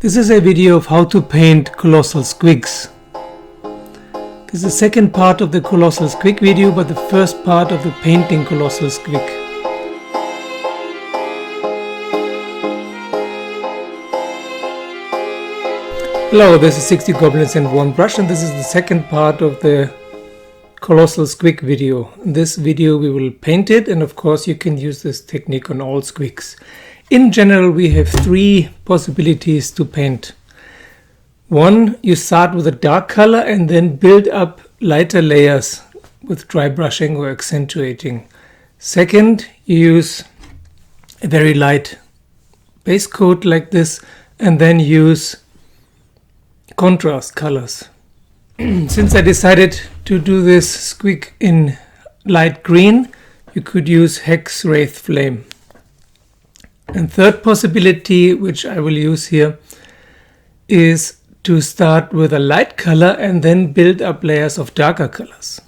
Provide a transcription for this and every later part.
This is a video of how to paint Colossal Squigs. This is the second part of the Colossal Squig video, but the first part of the painting Colossal Squig. Hello, this is 60 Goblins and 1 Brush, and this is the second part of the Colossal Squig video. In this video we will paint it, and of course you can use this technique on all squigs. In general, we have three possibilities to paint. One, you start with a dark color and then build up lighter layers with dry brushing or accentuating. Second, you use a very light base coat like this and then use contrast colors. Since I decided to do this squig in light green, you could use Hex Wraith Flame. And third possibility, which I will use here, is to start with a light color and then build up layers of darker colors.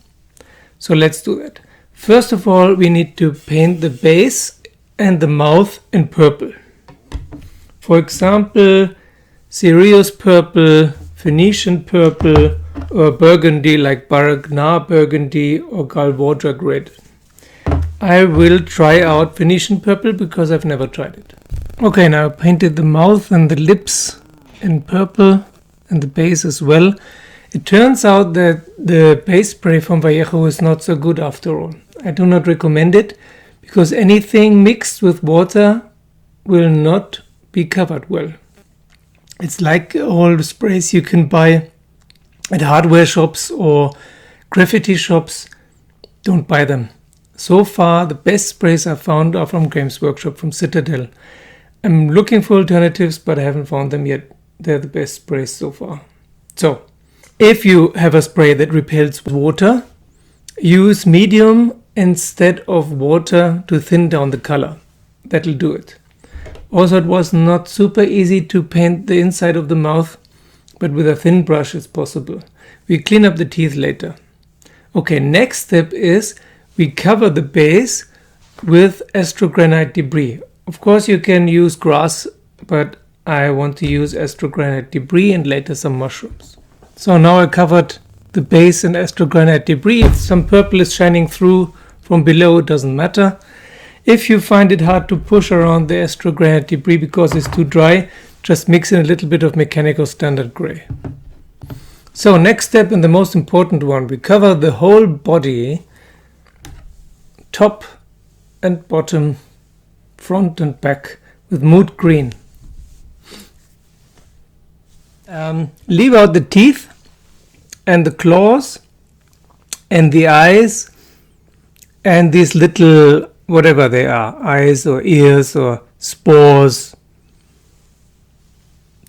So let's do that. First of all, we need to paint the base and the mouth in purple. For example, Cereus Purple, Phoenician Purple, or Burgundy like Baragnar Burgundy or Galvaudrag Red. I will try out Phoenician Purple because I've never tried it. Okay, now I painted the mouth and the lips in purple and the base as well. It turns out that the base spray from Vallejo is not so good after all. I do not recommend it because anything mixed with water will not be covered well. It's like all the sprays you can buy at hardware shops or graffiti shops. Don't buy them. So far, the best sprays I found are from Games Workshop, from Citadel. I'm looking for alternatives, but I haven't found them yet. They're the best sprays so far. So, if you have a spray that repels water, use medium instead of water to thin down the color. That'll do it. Also, it was not super easy to paint the inside of the mouth, but with a thin brush it's possible. We clean up the teeth later. Okay, next step is we cover the base with Astrogranite Debris. Of course you can use grass, but I want to use Astrogranite Debris and later some mushrooms. So now I covered the base in Astrogranite Debris. If some purple is shining through from below, it doesn't matter. If you find it hard to push around the Astrogranite Debris because it's too dry, just mix in a little bit of Mechanicus Standard Grey. So next step, and the most important one, we cover the whole body, top and bottom, front and back, with Moot Green. Leave out the teeth and the claws and the eyes and these little whatever they are, eyes or ears or spores.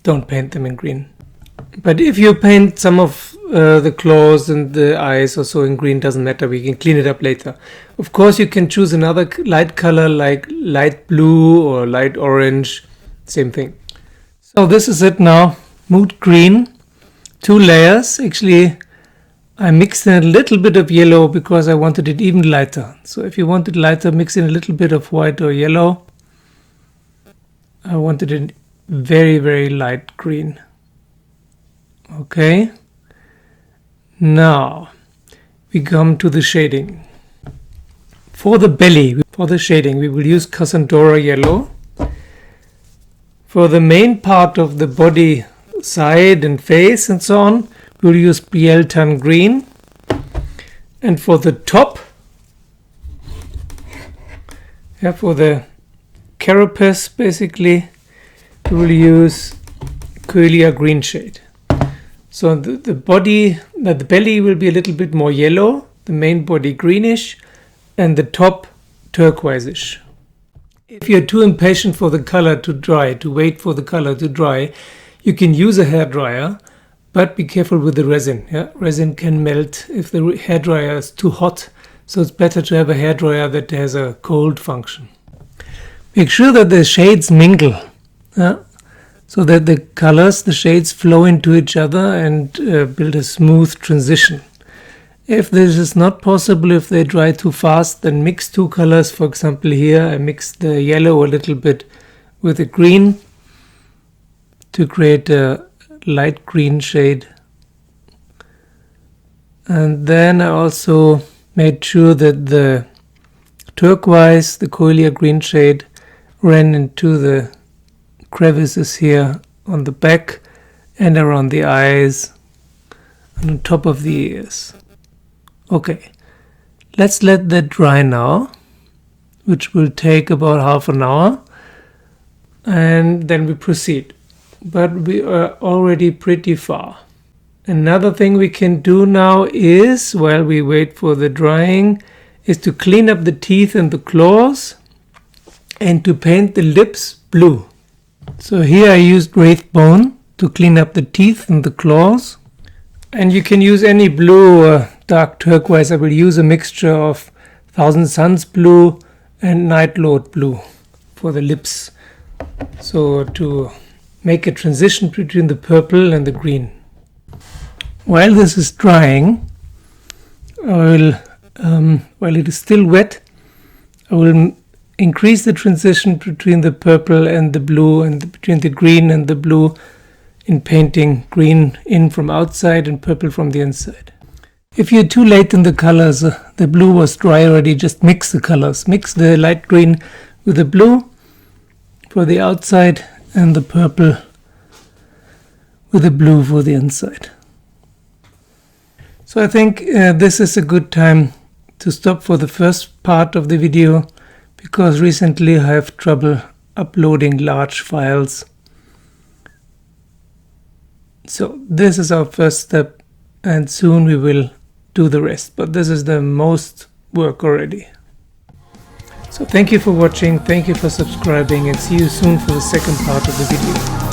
Don't paint them in green. But if you paint some of the claws and the eyes or so in green, doesn't matter, we can clean it up later. Of course you can choose another light color like light blue or light orange, same thing. So this is it now, Moot Green, 2 layers. Actually I mixed in a little bit of yellow because I wanted it even lighter. So if you want it lighter, mix in a little bit of white or yellow. I wanted it very, very light green. Okay, now we come to the shading. For the belly, for the shading, we will use Cassandora Yellow. For the main part of the body, side and face and so on, we will use Biet Tan Green. And for the top, for the carapace basically, we will use Coelhia Greenshade. So the belly will be a little bit more yellow, the main body greenish, and the top turquoise-ish. If you're too impatient for the color to dry, to wait for the color to dry, you can use a hairdryer, but be careful with the resin. Resin can melt if the hairdryer is too hot, so it's better to have a hairdryer that has a cold function. Make sure that the shades mingle. So that the colors, the shades flow into each other and build a smooth transition. If this is not possible, if they dry too fast, then mix 2 colors. For example, here I mixed the yellow a little bit with the green to create a light green shade. And then I also made sure that the turquoise, the Coelhia Greenshade, ran into the crevices here on the back and around the eyes and on top of the ears. Okay, let's let that dry now, which will take about half an hour, and then we proceed. But we are already pretty far. Another thing we can do now is, while we wait for the drying, is to clean up the teeth and the claws and to paint the lips blue. So here I used Wraithbone to clean up the teeth and the claws. And you can use any blue or dark turquoise. I will use a mixture of Thousand Suns blue and Night Lord blue for the lips. So to make a transition between the purple and the green. While this is drying, I will, while it is still wet, I will increase the transition between the purple and the blue and between the green and the blue in painting green in from outside and purple from the inside. If you're too late in the colors, the blue was dry already, just mix the colors. Mix the light green with the blue for the outside and the purple with the blue for the inside. So I think this is a good time to stop for the first part of the video, because recently I have trouble uploading large files. So this is our first step, and soon we will do the rest, but this is the most work already. So thank you for watching, thank you for subscribing, and see you soon for the second part of the video.